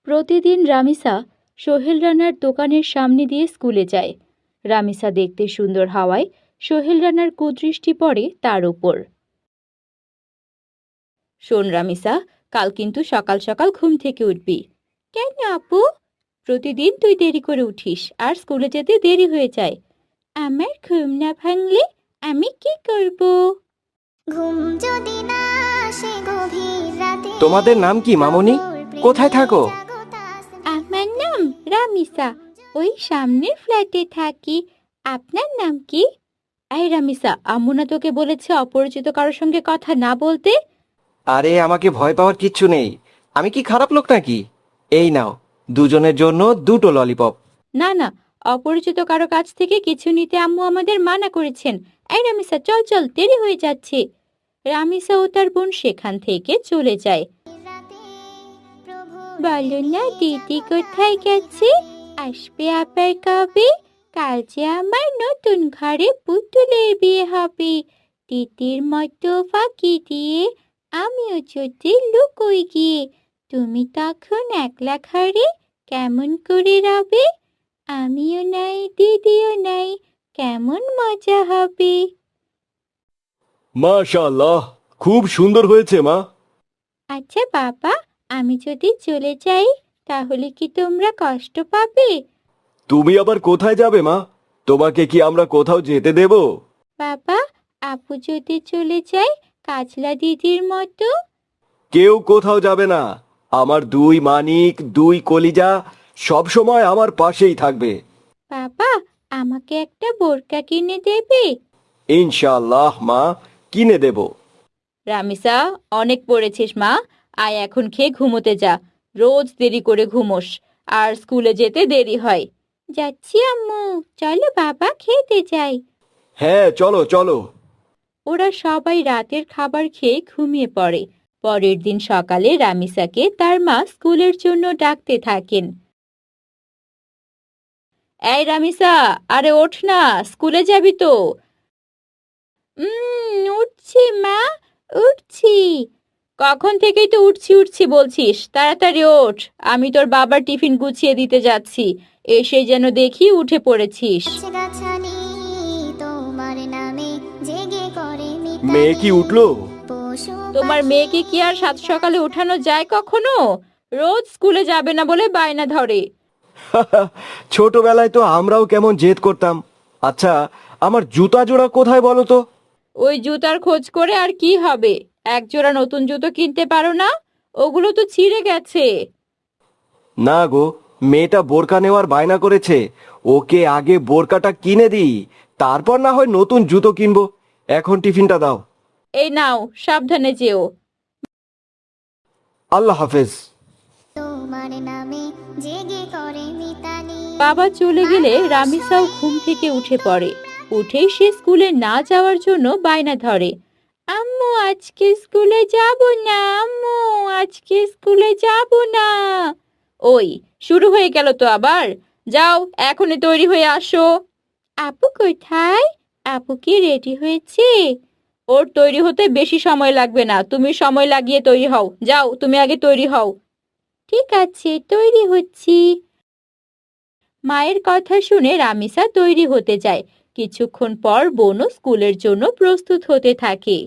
প্রতিদিন রামিসা সোহেল রানার দোকানের সামনে দিয়ে স্কুলে যায়। রামিসা দেখতে সুন্দর হওয়ায় সোহেল রানার কুদৃষ্টি পড়ে তার উপর। শোন রামিসা, কাল কিন্তু সকাল সকাল ঘুম থেকে উঠবি। কেন আপু? প্রতিদিন তুই দেরি করে উঠিস আর স্কুলে যেতে দেরি হয়ে যায়। আমার ঘুম না ভাঙলে আমি কি করব? ঘুম যদি না আসে গভীর রাতে। তোমাদের নাম কি মামনি? কোথায় থাকো? আমার নাম রামিসা, ওই সামনের ফ্ল্যাটে থাকি। আপনার নাম কি? এই রামিসা, আম্মু না তোকে বলেছে অপরিচিত কারোর সঙ্গে কথা না বলতে? আরে আমাকে ভয় পাওয়ার কিচ্ছু নেই। আমি কি খারাপ লোক নাকি? এই নাও, দুজনের জন্য দুটো ললিপপ। না না, অপরিচিত কারো কাছ থেকে কিছু নিতে আম্মু আমাদের মানা করেছেন। এই রামিসা, চল চল, দেরি হয়ে যাচ্ছে। রামিসা ও তার বোন সেখান থেকে চলে যায়। বলো না দিদি কোথায় গেছে? আসবে আবার কবে? কাল যে আমার নতুন ঘরে পুতুলের বিয়ে হবে। দিদির মতো ফাঁকি দিয়ে আমিও যদি লুকোই গিয়ে, তুমি তখন একলা ঘরে কেমন করে রবে? আমিও নাই দিদিও নাই, কেমন মজা হবে। মাশাআল্লাহ, খুব সুন্দর হয়েছে মা। আচ্ছা বাবা, আমি যদি চলে যাই তাহলে কি তোমরা কষ্ট পাবে? তুমি আবার কোথায় যাবে মা? তোমাকে কি আমরা কোথাও যেতে দেব? বাবা, আপু যদি চলে যায় কাজলা দিদির মতো? কেউ কোথাও যাবে না। আমার দুই মানিক, দুই কলিজা সব সময় আমার পাশেই থাকবে। বাবা, আমাকে একটা বোরকা কিনে দেবে? ইনশাআল্লাহ মা, কিনে দেব। রামিসা, অনেক পড়েছিস মা, আয় এখন খেয়ে ঘুমোতে যা। রোজ দেরি করে ঘুমোস আর স্কুলে যেতে দেরি হয়। যাচ্ছি আম্মু, চলো বাবা খেতে যাই। হ্যাঁ, চলো চলো। ওরা সবাই রাতের খাবার খেয়ে ঘুমিয়ে পড়ে। পরের দিন সকালে রামিসাকে তার মা স্কুলের জন্য ডাকতে থাকেন। এই রামিসা, আরে ওঠ না, স্কুলে যাবি তো? উঠছি মা, উঠছি। কখন থেকেই তো উঠছি উঠছি বলছিস, তাড়াতাড়ি ওঠ। আমি তোর বাবার টিফিন গুছিয়ে দিতে যাচ্ছি, এসে যেন দেখি উঠে পড়েছিস। গাছগাছালি তোমার নামে জেগে করে মিতালি। মেয়ে কি উঠলো? পশু তোমার মেয়েকে কি আর সাত সকালে ওঠানো যায় কখনো? রোজ স্কুলে যাবে না বলে বায়না ধরে। ছোটবেলায় তো আমরাও কেমন জেদ করতাম। আচ্ছা, আমার জুতা জোড়া কোথায় বলো তো? ওই জুতার খোঁজ করে আর কি হবে? এক জোড়া নতুন জুতো কিনতে পারো না? ওগুলো তো ছিঁড়ে গেছে। না গো, মেয়েটা বোরকা নেওয়ার বায়না করেছে। ওকে আগে বোরকাটা কিনে দিই, তারপর না হয় নতুন জুতো কিনবো। এখন টিফিনটা দাও। এই নাও, সাবধানে যেও। আল্লাহ হাফেজ। তোমার নামে জেগে করে মিতালি। বাবা চলে গেলে রামিসাও ঘুম থেকে উঠে পড়ে। উঠেই সে স্কুলে না যাওয়ার জন্য বায়না ধরে। আম্মু, আজকে স্কুলে যাব না, আম্মু আজকে স্কুলে যাব না। ওই, শুরু হয়ে গেল তো আবার। যাও, এখনই তৈরি হয়ে আসো। আপু কোথায়? আপু কি রেডি হয়েছে? ওর তৈরি হতে বেশি সময় লাগবে না, তুমি সময় লাগিয়ে তৈরি হও। যাও, তুমি আগে তৈরি হও। ঠিক আছে, তৈরি হচ্ছি। মায়ের কথা শুনে রামিসা তৈরি হতে যায়। কিছুক্ষণ পর বোনও স্কুলের জন্য প্রস্তুত হতে থাকে।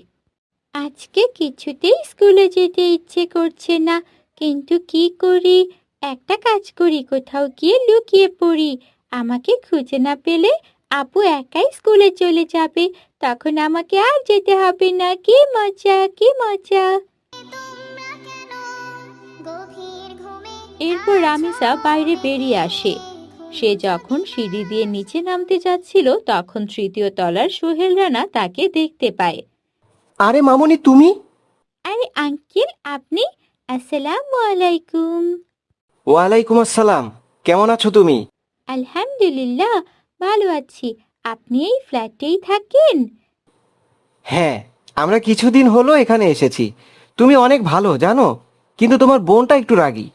আজকে কিছুতেই স্কুলে যেতে ইচ্ছে করছে না, কিন্তু কি করি? একটা কাজ করি, কোথাও গিয়ে লুকিয়ে পড়ি। আমাকে খুঁজে না পেলে আপু একাই স্কুলে চলে যাবে, তখন আমাকে আর যেতে হবে না। কি মজা, কি মজা। তোমরা কেন গভীর ঘুমে? এরপর রামিসা বাইরে বেরিয়ে আসে। সে যখন সিঁড়ি দিয়ে নিচে নামতে যাচ্ছিল তখন তৃতীয় তলার সোহেল রানা তাকে দেখতে পায়। আরে মামনি, তুমি? আরে আঙ্কেল, আপনি? আসসালামু আলাইকুম। ওয়ালাইকুম আসসালাম। কেমন আছো তুমি? আলহামদুলিল্লাহ, ভালো আছি। আপনি এই ফ্ল্যাটেই থাকেন? হ্যাঁ, আমরা কিছুদিন হলো এখানে এসেছি। তুমি অনেক ভালো জানো, কিন্তু তোমার বোনটা একটু রাগী।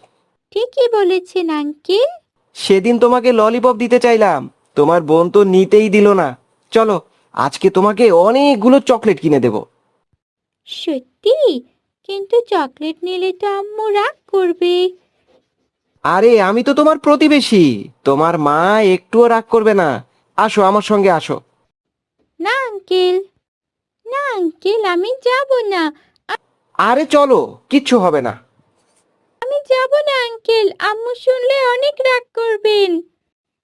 ঠিকই বলেছেন আঙ্কেল। সেদিন তোমাকে ললিপপ দিতে চাইলাম, তোমার বোন তো নিতেই দিল না। চলো, আজকে তোমাকে অনেকগুলো চকলেট কিনে দেব। সত্যি? কিন্তু চকলেট নিলে তো আম্মু রাগ করবে। আরে আমি তো তোমার প্রতিবেশী, তোমার মা একটুও রাগ করবে না। আসো আমার সঙ্গে আসো। না আঙ্কেল, না আঙ্কেল, আমি যাব না। আরে চলো, কিচ্ছু হবে না। আমি যাব না আঙ্কেল, আম্মু শুনলে অনেক রাগ করবেন।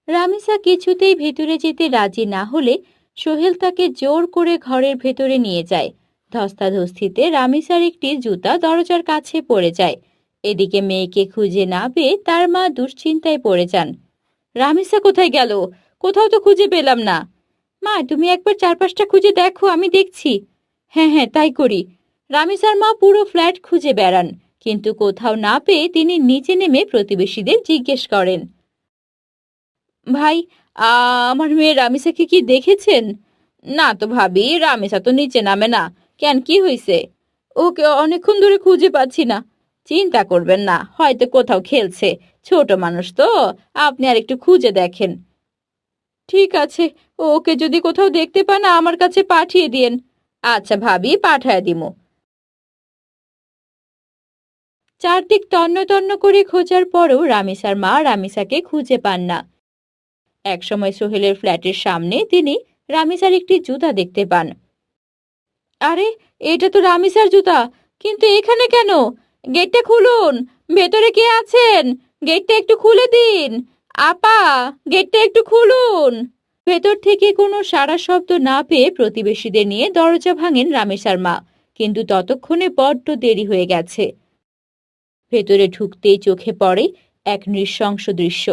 রামিসা কিছুতেই ভেতরে যেতে রাজি না হলে সোহেল তাকে জোর করে ঘরের ভেতরে নিয়ে যায়। ধস্তাধস্তিতে রামিসার একটি জুতা দরজার কাছে পড়ে যায়। এদিকে মেয়েকে খুঁজে না পেয়ে তার মা দুশ্চিন্তায় পড়ে যান। রামিসা কোথায় গেল? কোথাও তো খুঁজে পেলাম না। মা, তুমি একবার চারপাশটা খুঁজে দেখো, আমি দেখছি। হ্যাঁ হ্যাঁ, তাই করি। রামিসার মা পুরো ফ্ল্যাট খুঁজে বেড়ান, কিন্তু কোথাও না পেয়ে তিনি নিচে নেমে প্রতিবেশীদের জিজ্ঞেস করেন, ভাই, আমার মেয়ে রামিসাকে কি দেখেছেন? না তো ভাবি, রামিসা তো নিচে নামে না। কেন, কি হয়েছে? ওকে অনেকক্ষণ ধরে খুঁজে পাচ্ছি না। চিন্তা করবেন না, হয়তো কোথাও খেলছে। ছোট মানুষ তো, আপনি আর একটু খুঁজে দেখেন। ঠিক আছে, ওকে যদি কোথাও দেখতে পান আমার কাছে পাঠিয়ে দিয়েন। আচ্ছা ভাবি, পাঠায় দিমু। চারদিক তন্ন তন্ন করে খোঁজার পরও রামিসার মা রামিসাকে খুঁজে পান না। একসময় সোহেলের ফ্ল্যাটের সামনে তিনি রামিসার একটি জুতা দেখতে পান। আরে, এটা তো রামিসার জুতা, কিন্তু এখানে কেন? গেটটা খুলুন, ভেতরে কে আছেন? গেটটা একটু খুলে দিন। আপা, গেটটা একটু খুলুন। ভেতর থেকে কোনো সাড়া শব্দ না পেয়ে প্রতিবেশীদের নিয়ে দরজা ভাঙেন রামিসার মা, কিন্তু ততক্ষণে বড্ড দেরি হয়ে গেছে। ভেতরে ঢুকতেই চোখে পড়ে এক নৃশংস দৃশ্য।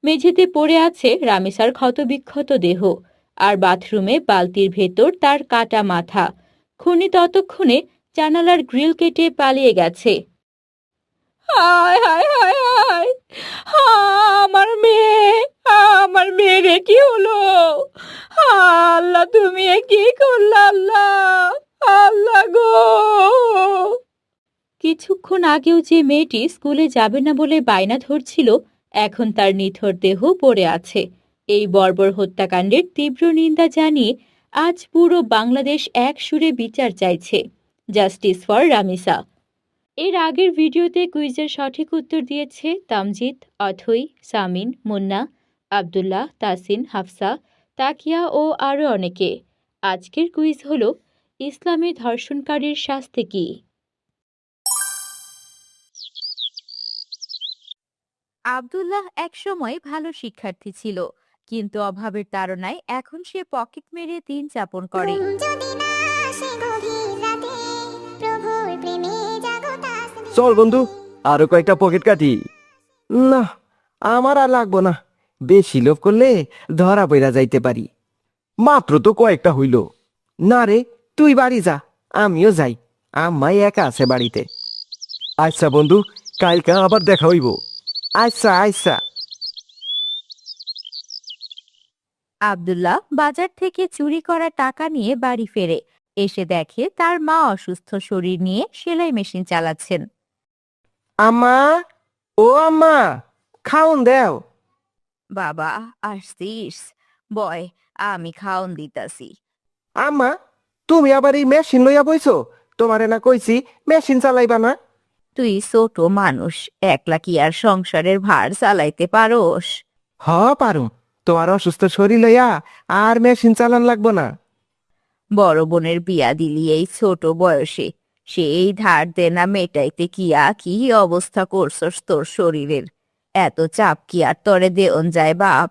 মেঝেতে পড়ে আছে রামিসার ক্ষতবিক্ষত দেহ, আর বাথরুমে বালতির ভেতর তার কাটা মাথা। খুনি ততক্ষণে জানালার গ্রিল কেটে পালিয়ে গেছে। হায় হায় হায় হায়, আমার মেয়ে, আমার মেয়েরে কি হলো? আল্লাহ, তুমি এ কি করলে? আল্লাহ, আল্লাহ গো! কিছুক্ষণ আগেও যে মেয়েটি স্কুলে যাবে না বলে বায়না ধরছিল, এখন তার নিথর দেহ পড়ে আছে। এই বর্বর হত্যাকাণ্ডের তীব্র নিন্দা জানিয়ে আজ পুরো বাংলাদেশ এক সুরে বিচার চাইছে। Justice for Ramisa. এর আগের ভিডিওতে কুইজের সঠিক উত্তর দিয়েছে তামজিদ, অথৈ, সামিন, মুন্না, আব্দুল্লাহ, তাসিন, হাফসা, তাকিয়া ও আরও অনেকে। আজকের কুইজ হলো, ইসলামে ধর্ষণকারীর শাস্তি কী? আব্দুল্লাহ একসময় ভালো শিক্ষার্থী ছিল, কিন্তু অভাবের তাড়নায় এখন সে পকেট মেরে দিন যাপন করে। ঘুম যদি না আসে গভীর রাতে, প্রভুর প্রেমে জাগো তাসবিহ। চল বন্ধু, আরো কয়েকটা পকেট কাটি। না, আমার আর লাগবো না। বেশি লোভ করলে ধরা পইরা যাইতে পারি। মাত্র তো কয়েকটা হইল। না রে, তুই বাড়ি যা, আমিও যাই। আম্মাই একা আছে বাড়িতে। আচ্ছা বন্ধু, কালকে আবার দেখা হইব। আচ্ছা আচ্ছা। আব্দুল্লাহ বাজার থেকে চুরি করা টাকা নিয়ে বাড়ি ফেরে। এসে দেখে তার মা অসুস্থ শরীর নিয়ে সেলাই মেশিন চালাচ্ছেন। আম্মা, ও আম্মা, খাউন দেও। বাবা, আসছিস? বয়, আমি খাওন দিতাছি। আম্মা, তুমি আবার এই মেশিন লইয়া বইছো? তোমারে না কইছি মেশিন চালাইবা না। তুই ছোট মানুষ, একলা কি আর সংসারের ভার চালাইতে পারোস? হ পারুম, তোমার অসুস্থ শরীর লইয়া আর মেশিন চালান লাগবো না। বড় বোনের বিয়া দিলি এই ছোট বয়সে, সেই ধার দেনা মেটাইতে কিয়া কি অবস্থা করছস তোর শরীরের? এত চাপ কি আর তরে দেওন যায় বাপ?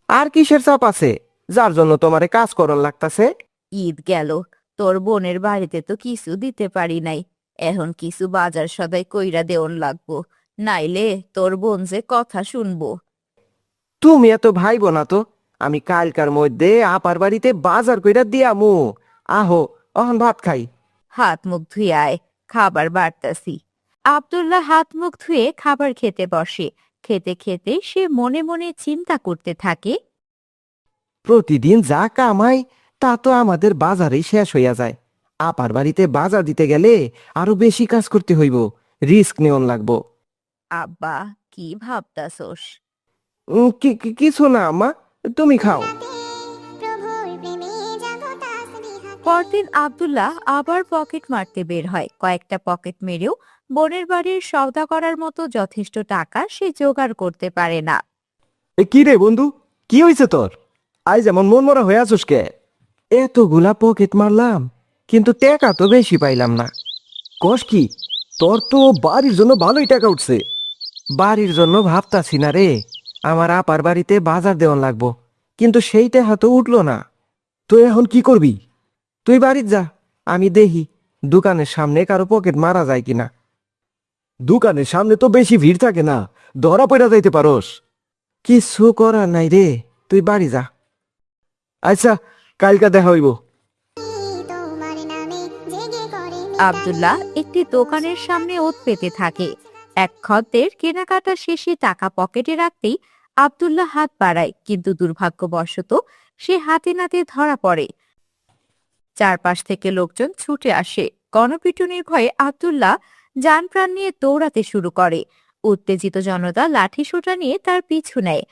আর কিসের চাপ আছে, যার জন্য তোমারে কাজ করন লাগতাছে? ঈদ গেল, তোর বোনের বাড়িতে তো কিছু দিতে পারি নাই। এখন কিছু বাজার সদাই কইরা দেওন লাগবো, নাইলে তোর বোন যে কথা শুনবো। তুমি এত ভাইব না তো। আমি কালকার মধ্যে আপার বাড়িতে বাজার কইরা দিয়ামু। আহো, অহন ভাত খাই। হাত মুখ ধুয়ে আয়, খাবার বাড়তাছি। আব্দুল্লাহ হাত মুখ ধুয়ে খাবার খেতে বসে। খেতে খেতে সে মনে মনে চিন্তা করতে থাকে, প্রতিদিন যা কামাই তা তো আমাদের বাজারেই শেষ হইয়া যায়। আপার বাড়িতে বাজার দিতে গেলে আরো বেশি কাজ করতে হইব, রিস্ক নেওন লাগবো। আব্বা, কি ভাবতাছোস? কিছু না আম্মা, তুমি খাও। প্রভুর প্রেমে জাগো তাসবিহ। পরদিন আব্দুল্লাহ আবার পকেট মারতে বের হয়। কয়েকটা পকেট মেরেও বোনের বাড়ির সওদা করার মতো যথেষ্ট টাকা সে জোগাড় করতে পারে না। কি রে বন্ধু, কি হয়েছে তোর? আজ যেমন মন মরা হয়ে আছোস কে? এতগুলা পকেট মারলাম, কিন্তু টাকা তো বেশি পাইলাম না। কস কি? তোর তো বাড়ির জন্য ভালোই টাকা উঠছে। বাড়ির জন্য ভাবতাছি না রে, আমার আপার বাড়িতে বাজার দেওয়ান লাগবো, কিন্তু সেই টাকা তো উঠলো না। তো এখন কি করবি? তুই বাড়ির যা, আমি দেখি দোকানের সামনে কারো পকেট মারা যায় কিনা। দোকানের সামনে তো বেশি ভিড় থাকে না, ধরা পড়া যাইতে পারোস। কিছু করার নাই রে, তুই বাড়ি যা। আচ্ছা, কালকা দেখা হইব। তোমার নামে জেগে করে আব্দুল্লাহ একটি দোকানের সামনে ওত পেতে থাকে। এক খদ্দের কেনাকাটা শেষে টাকা পকেটে রাখতেই আব্দুল্লাহ হাত বাড়ায়, কিন্তু দুর্ভাগ্যবশত সে হাতে নাতে ধরা পড়ে। চারপাশ থেকে লোকজন ছুটে আসে। গণপিটুনির ভয়ে আব্দুল্লাহ জান প্রাণ নিয়ে দৌড়াতে শুরু করে। উত্তেজিত জনতা লাঠি সোঁটা নিয়ে তার পিছু নেয়।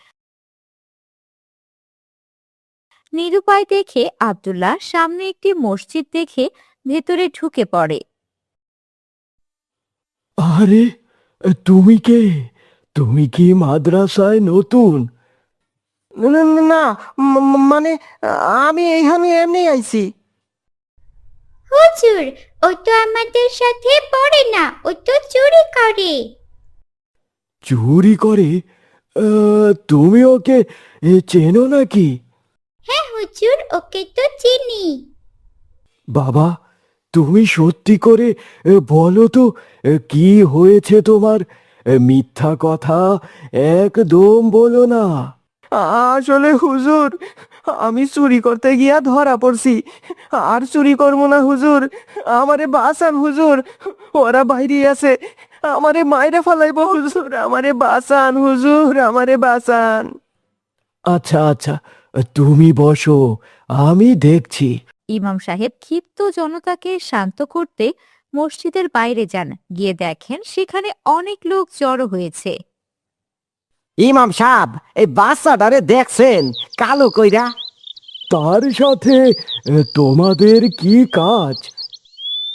নিরুপায় দেখে আব্দুল্লাহ সামনে একটি মসজিদ দেখে ভেতরে ঢুকে পড়ে। আরে, তুমি কে? তুমি কি মাদ্রাসায় নতুন? না না, না, মানে আমি এইখানে এমনি আইছি। হুজুর, ও তো আমাদের সাথে পড়ে না, ও তো চুরি করে। চুরি করে? তুমি ওকে চেনো নাকি? হ্যাঁ হুজুর, ওকে তো চিনি। বাবা, তুমি সত্যি করে বলো তো, কি হয়েছে তোমার? মিথ্যা কথা একদম বলো না। আসলে হুজুর, আমি চুরি করতে গিয়া ধরা পড়ছি। আর চুরি করবো না হুজুর, আমারে বাঁচান হুজুর, ওরা বাইরে আছে, আমারে মাইরে ফেলাইব হুজুর, আমারে বাঁচান হুজুর, আমারে বাঁচান। আচ্ছা আচ্ছা, তুমি বসো, আমি দেখছি। ইমাম সাহেব ক্ষিপ্ত জনতাকে শান্ত করতে মসজিদের বাইরে যান। গিয়ে দেখেন সেখানে অনেক লোক জড়ো হয়েছে। ইমাম সাহেব, এই বাচ্চাটারে দেখছেন কালো কইরা? তার সাথে তোমাদের কি কাজ?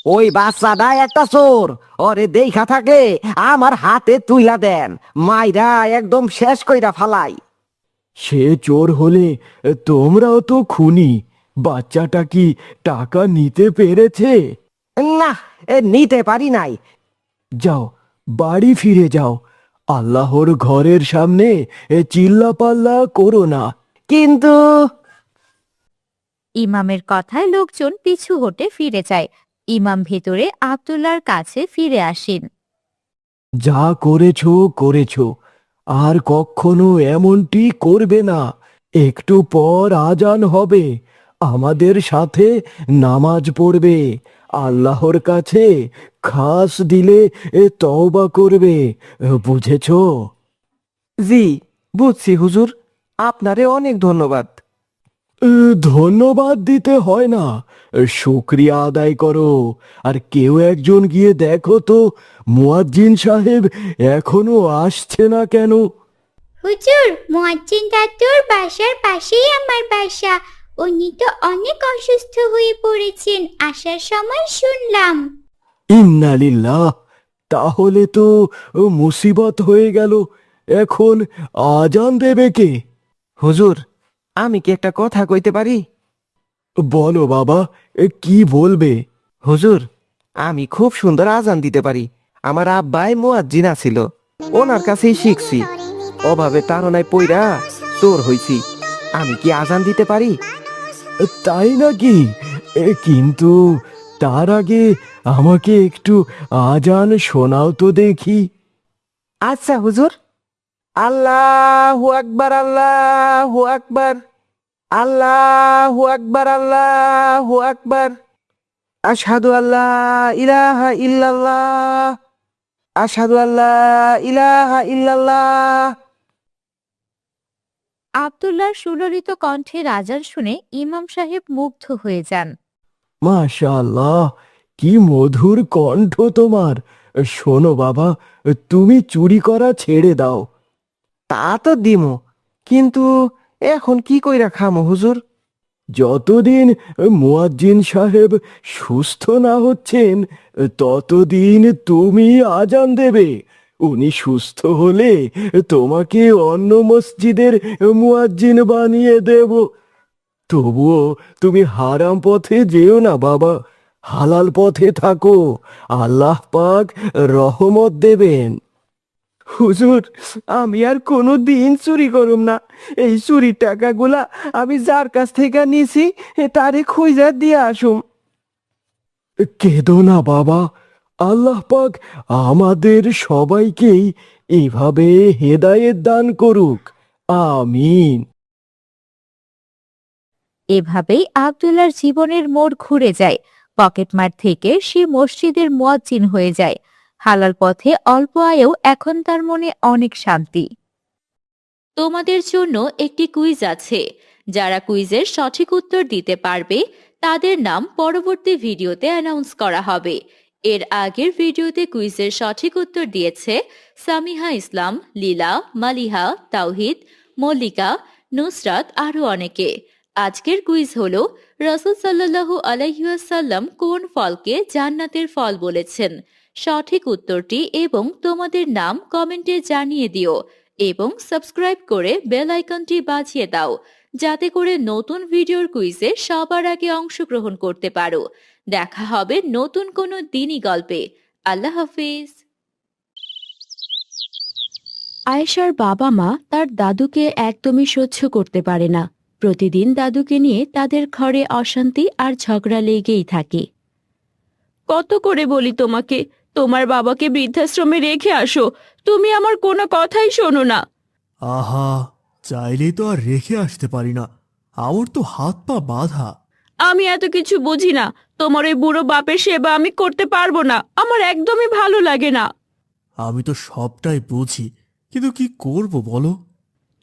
ওই বাচ্চাটা একটা চোর, ওরে দেখা থাকে আমার হাতে তুইলা দেন, মাইরা একদম শেষ কইরা ফালাই। সে চোর হলে তোমরাও তো খুনি। বাচ্চাটা কি টাকা নিতে পেরেছে? না, নিতে পারি নাই। যাও, বাড়ি ফিরে যাও। আল্লাহর ঘরের সামনে চিল্লাপাল্লা করো না। কিন্তু ইমামের কথায় লোকজন পিছু হটে ফিরে যায়। ইমাম ভেতরে আব্দুল্লাহর কাছে ফিরে আসেন। যা করেছো করেছো, আর কখনো এমনটি করবে না। একটু পর আজান হবে, আমাদের সাথে নামাজ পড়বে, আল্লাহর কাছে খাস দিলে তওবা করবে, বুঝেছো? জি, বুঝছি হুজুর, আপনারে অনেক ধন্যবাদ। ধন্যবাদ দিতে হয় না, শুক্রিয়া আদায় করো। আর কেউ একজন গিয়ে দেখো তো, মুয়াজ্জিন সাহেব এখনো আসছে না কেন? হুজুর, মুয়াজ্জিন দাদুর বাসার পাশেই আমার বাসা। উনি তো অনেক অসুস্থ হয়ে পড়েছেন, আসার সময় শুনলাম। ইন্না লিল্লাহ, তাহলে তো মুসিবত হয়ে গেল। এখন আজান দেবে কে? হুজুর, আমি কি একটা কথা কইতে পারি? বলো বাবা, কি বলবে? হুজুর, আমি খুব সুন্দর আজান দিতে পারি। আমার আব্বাই মুয়াজ্জিন ছিল, ওনার কাছেই শিখছি। অভাবে তাড়নায় পইরা চোর হইছি, আমি কি আজান দিতে পারি? তাই নাকি? কিন্তু তার আগে আমাকে একটু আজান শোনাও তো দেখি। আচ্ছা হুজুর, আল্লাহু আকবার, আল্লাহু আকবার, আল্লাহু আকবার, আল্লাহু আকবার, আশহাদু আল্লাহ ইলাহা ইল্লাল্লাহ, আশহাদু আল্লাহ ইলাহা ইল্লাল্লাহ। আব্দুল্লাহর সুললিত কণ্ঠের আজান শুনে ইমাম সাহেব মুগ্ধ হয়ে যান। মাশাআল্লাহ, কি মধুর কণ্ঠ তোমার। শোনো বাবা, তুমি চুরি করা ছেড়ে দাও। তা তো দিমু, কিন্তু এখন কি কইরা খামু হুজুর? যতদিন মুয়াজ্জিন সাহেব সুস্থ না হচ্ছেন ততদিন তুমি আজান দেবে। উনি সুস্থ হলে তোমাকে অন্য মসজিদের মুয়াজ্জিন বানিয়ে দেব। তবুও তুমি হারাম পথে যেও না বাবা, হালাল পথে থাকো, আল্লাহ পাক রহমত দেবেন। হুজুর, আমি আর কোনো দিন চুরি করুম না। এই চুরির টাকাগুলা আমি যার কাছ থেকে নিছি তারে খুঁজা দিয়ে আসুম। কেঁদো না বাবা, আল্লাহ পাক আমাদের সবাইকেই এভাবে হেদায়েত দান করুক, আমিন। এভাবেই আব্দুল্লাহর জীবনের মোড় ঘুরে যায়। পকেটমার থেকে সে মসজিদের মুয়াজ্জিন হয়ে যায়। হালাল পথে অল্প আয়েও এখন তার মনে অনেক শান্তি। তোমাদের জন্য একটি কুইজ আছে। যারা কুইজের সঠিক উত্তর দিতে পারবে তাদের নাম পরবর্তী ভিডিওতে অ্যানাউন্স করা হবে। এর আগের ভিডিওতে কুইজের সঠিক উত্তর দিয়েছে সামিহা ইসলাম, লীলা, মালিহা, তাওহিদ, মল্লিকা, নুসরাত আরও অনেকে। আজকের কুইজ হলো রাসূল সাল্লাল্লাহু আলাইহি ওয়াসাল্লাম কোন ফলকে জান্নাতের ফল বলেছেন। সঠিক উত্তরটি এবং তোমাদের নাম কমেন্টে জানিয়ে দিও এবং সাবস্ক্রাইব করে বেল আইকনটি বাজিয়ে দাও যাতে করে নতুন ভিডিওর কুইজে সবার আগে অংশগ্রহণ করতে পারো। দেখা হবে নতুন কোনো দিনই গল্পে। আল্লাহ হাফিজ। আয়েশার বাবা মা তার দাদুকে একদমই সহ্য করতে পারে না। প্রতিদিন দাদুকে নিয়ে তাদের ঘরে অশান্তি আর ঝগড়া লেগেই থাকে। কত করে বলি তোমাকে, তোমার বাবাকে বৃদ্ধাশ্রমে রেখে আসো, তুমি আমার কোনো কথাই শোনো না। আহা, চাইলেই তো আর রেখে আসতে পারি না, আমার তো হাত পা বাঁধা। আমি এত কিছু বুঝি না, তোমার ওই বুড়ো বাপের সেবা আমি করতে পারবো না, আমার একদমই ভালো লাগে না। আমি তো সবটাই বুঝি, কিন্তু কি করব বলো?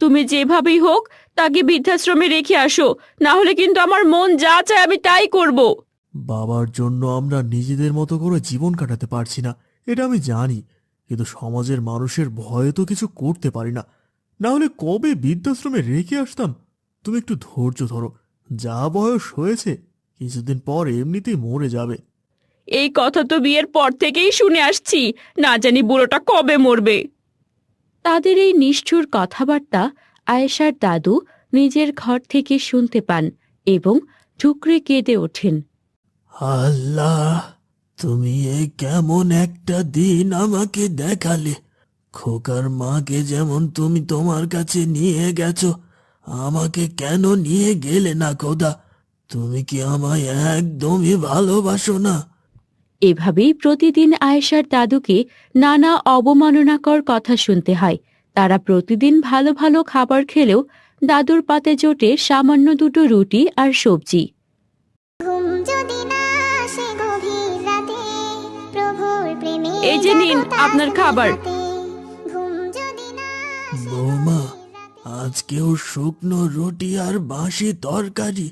তুমি যেভাবেই হোক তাকে বৃদ্ধাশ্রমে রেখে আসো, না হলে কিন্তু আমার মন যা চায় আমি তাই করব। বাবার জন্য আমরা নিজেদের মতো করে জীবন কাটাতে পারছি না, এটা আমি জানি, কিন্তু সমাজের মানুষের ভয়ে তো কিছু করতে পারি না, না হলে কবে বৃদ্ধাশ্রমে রেখে আসতাম। তুমি একটু ধৈর্য ধরো, যা বয়স হয়েছে কিছুদিন পর এমনিতেই মরে যাবে। এই কথা তো বিয়ের পর থেকেই শুনে আসছি, না জানি বুড়োটা কবে মরবে। তাদের এই নিষ্ঠুর কথাবার্তা আয়েশার দাদু নিজের ঘর থেকে শুনতে পান এবং ঠুকরে কেঁদে ওঠেন। আল্লাহ, তুমি এ কেমন একটা দিন আমাকে দেখালে। খোকার মাকে যেমন তুমি তোমার কাছে নিয়ে গেছো, আমাকে কেন নিয়ে গেলে না খোদা? তুমি কি আমায় একদমই ভালোবাসো না? এভাবেই প্রতিদিন আয়েশার দাদুকে নানা অবমাননাকর কথা শুনতে হয়। তারা প্রতিদিন ভালো ভালো খাবার খেলেও দাদুর পাতে জোটে সামান্য দুটো রুটি আর সবজি। এই যে নিন আপনার খাবার। বৌমা, আজকেও শুকনো রুটি আর বাসি তরকারি।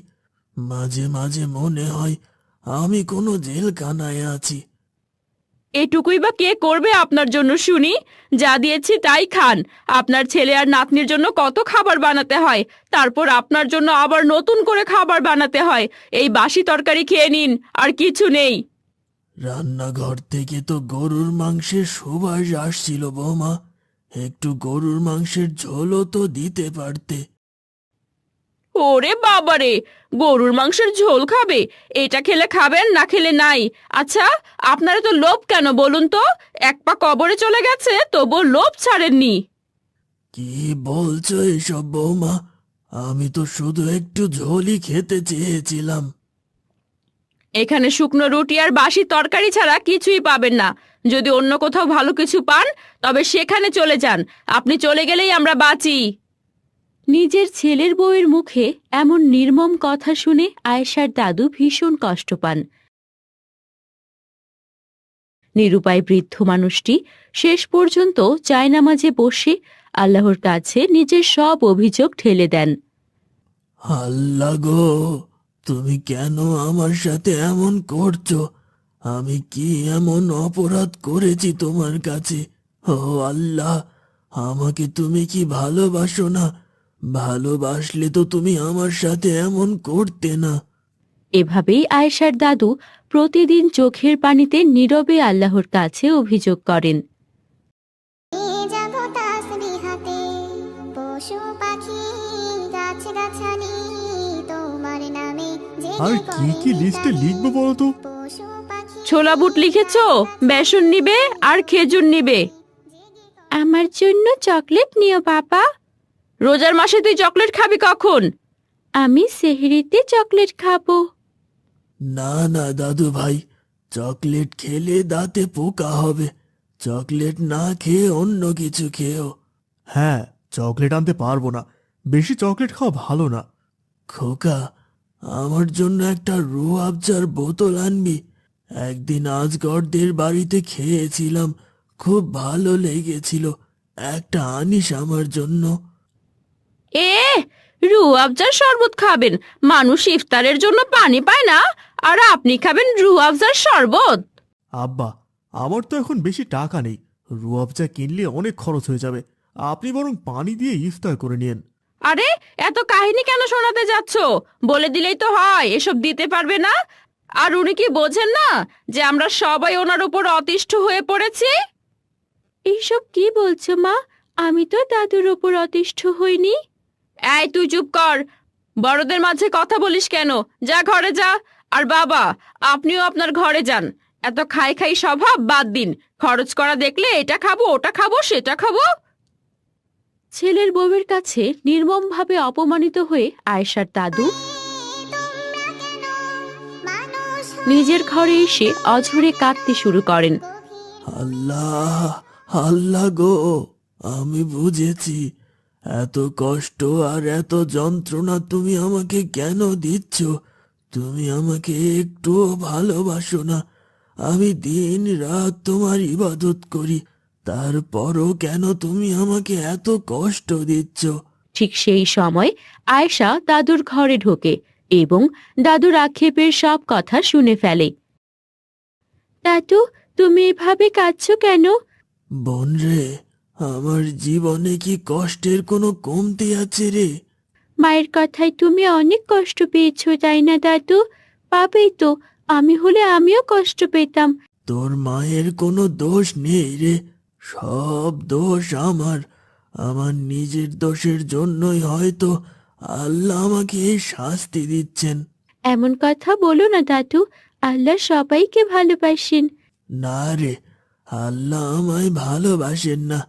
মাঝে মাঝে মনে হয় আমি কোনো জেলখানায় আছি। এটুকুই বা কে করবে আপনার জন্য শুনি? যা দিয়েছি তাই খান। আপনার ছেলে আর নাতনির জন্য কত খাবার বানাতে হয়, তারপর আপনার জন্য আবার নতুন করে খাবার বানাতে হয়। এই বাসি তরকারি খেয়ে নিন, আর কিছু নেই। রান্নাঘর থেকে তো গরুর মাংসের সুবাস আসছিল বৌমা, একটু গরুর মাংসের ঝোলও তো দিতে পারতে। ওরে বাবারে, গরুর মাংসের ঝোল খাবে? এটা খেলে খাবেন, না খেলে নাই। আচ্ছা, আপনারা তো লোভ কেন বলুন তো? এক পা কবরে চলে গেছে তবু লোভ ছাড়েননি। কি বলছো এসব বৌমা? আমি তো শুধু একটু ঝোলই খেতে চেয়েছিলাম। এখানে শুকনো রুটি আর বাসি তরকারি ছাড়া কিছুই পাবেন না। যদি অন্য কোথাও ভালো কিছু পান তবে সেখানে চলে যান, আপনি চলে গেলেই আমরা বাঁচি। নিজের ছেলের বউয়ের মুখে এমন নির্মম কথা শুনে আয়েশার দাদু ভীষণ কষ্ট পান। নিরুপায় বৃদ্ধ মানুষটি শেষ পর্যন্ত জায়নামাজে বসে আল্লাহর কাছে নিজের সব অভিযোগ ঠেলে দেন। আল্লাহ গো, তুমি কেন আমার সাথে এমন করছো? আমি কি এমন অপরাধ করেছি তোমার কাছে? ও আল্লাহ, আমাকে তুমি কি ভালোবাসো না? ভালোবাসলে তো তুমি আমার সাথে এমন করতে না। এভাবেই আয়েশার দাদু প্রতিদিন চোখের পানিতে নীরবে আল্লাহর কাছে অভিযোগ করেন। আর কি কি লিস্টে লিখবো বলো তো? ছোলা বুট লিখেছো, বেসন নিবে আর খেজুর নিবে। আমার জন্য চকলেট নিও বাবা। রোজার মাসে তুই চকলেট খাবি কখন? আমি সেহরিতে চকলেট খাবো। না না দাদু ভাই, চকলেট খেলে দাঁতে পোকা হবে। চকলেট না খেয়ে অন্য কিছু খেও। হ্যাঁ, চকলেট আনতে পারবো না, বেশি চকলেট খাওয়া ভালো না। খোকা, আমার জন্য একটা রুহ আফজার বোতল আনবি? একদিন আজগরদের বাড়িতে খেয়েছিলাম, খুব ভালো লেগেছিল। একটা আনিস আমার জন্য। এ রুহ আফজার শরবত খাবেন? মানুষ ইফতারের জন্য পানি পায় না, আর আপনি খাবেন রুহ আফজার শরবত? আব্বা, আমার তো এখন বেশি টাকা নেই, রুয়াবজা কিনলে অনেক খরচ হয়ে যাবে। আপনি বরং পানি দিয়ে ইফতার করে নিন। আরে এত কাহিনী কেন শোনাতে যাচ্ছ? বলে দিলেই তো হয় এসব দিতে পারবে না। আর উনি কি বোঝেন না যে আমরা সবাই ওনার উপর অতিষ্ঠ হয়ে পড়েছি? এইসব কি বলছো মা? আমি তো দাদুর উপর অতিষ্ঠ হইনি। এই তুই চুপ কর, বড়দের মাঝে কথা বলিস কেন? যা ঘরে যা। আর বাবা, আপনিও আপনার ঘরে যান। এত খাই খাই স্বভাব বাদ দিন। খরচ করা দেখলে এটা খাবো, ওটা খাবো, সেটা খাবো। ছেলের বউয়ের কাছে নির্মমভাবে অপমানিত হয়ে আয়েশার দাদু নিজের ঘরে এসে অঝরে কাঁদতে শুরু করেন। আল্লাহ, আল্লাহ গো, আমি বুঝেছি এত কষ্ট আর এত যন্ত্রণা তুমি আমাকে কেন দিচ্ছ। তুমি আমাকে একটুও ভালোবাসো না। আমি দিন রাত তোমার ইবাদত করি, তারপরও কেন তুমি আমাকে এত কষ্ট দিচ্ছ? ঠিক সেই সময় আয়েশা দাদুর ঘরে ঢোকে এবং দাদুর আক্ষেপের সব কথা শুনে ফেলে। দাদু, তুমি এভাবে কাঁদছো কেন? বোন রে, আমার জীবনে কি কষ্টের কোনো কমতি আছে রে? মায়ের কথায় তুমি অনেক কষ্ট পেয়েছো, তাই না দাদু? পাবেই তো, আমি হলে আমিও কষ্ট পেতাম। তোর মায়ের কোনো দোষ নেই রে, সব দোষ আমার। আমার নিজের দোষের জন্যই হয়তো আল্লাহ আমাকে এই শাস্তি দিচ্ছেন। এমন কথা বলো না দাদু, আল্লাহ সবাইকে ভালোবাসেন। না রে, আল্লাহ আমায় ভালোবাসেন না।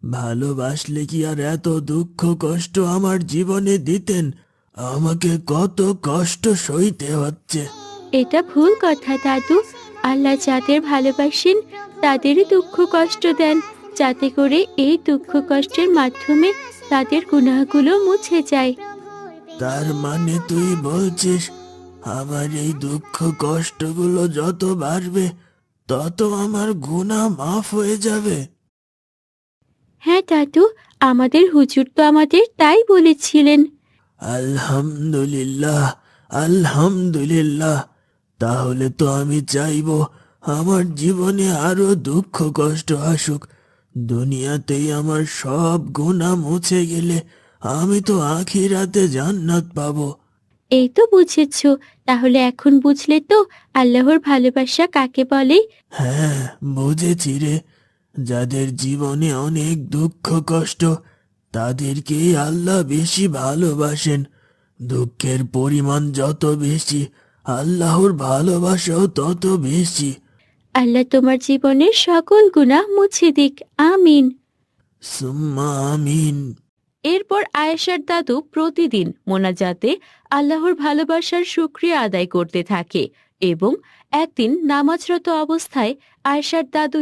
ভালোবাসলে কি আর এত দুঃখ কষ্ট আমার জীবনে দিতেন? আমাকে কত কষ্ট সইতে হচ্ছে। এটা ভুল কথা দাদু। আল্লাহ যাদের ভালোবাসেন তাদেরই দুঃখ কষ্ট দেন, যাতে করে এই দুঃখ কষ্টের মাধ্যমে তাদের গুনাহগুলো মুছে যায়। তার মানে তুই বলছিস আমার এই দুঃখ কষ্টগুলো যত বাড়বে তত আমার গুনাহ মাফ হয়ে যাবে? হ্যাঁ দাদু, আমাদের হুজুর তো আমাদের তাই বলেছিলেন। আলহামদুলিল্লাহ, আলহামদুলিল্লাহ। তাহলে তো আমি চাইবো আমার জীবনে আরো দুঃখ কষ্ট আসুক। দুনিয়াতেই আমার সব গুনাহ মুছে গেলে আমি তো আখিরাতে জান্নাত পাবো। এই তো বুঝেছো, তাহলে এখন বুঝলে তো আল্লাহর ভালোবাসা কাকে বলে? হ্যাঁ, বুঝেছি রে। যাদের জীবনে অনেক দুঃখ কষ্ট তাদেরকেই আল্লাহ বেশি ভালোবাসেন। দুঃখের পরিমাণ যত বেশি আল্লাহর ভালোবাসাও তত বেশি। আল্লাহ তোমার জীবনের সকল গুনাহ মুছে দিক, আমিন। সুম্মা আমিন। এরপর আয়েশার দাদু প্রতিদিন মোনাজাতে আল্লাহর ভালোবাসার শুকরিয়া আদায় করতে থাকে এবং একদিন নামাজরত অবস্থায় আয়েশার দাদু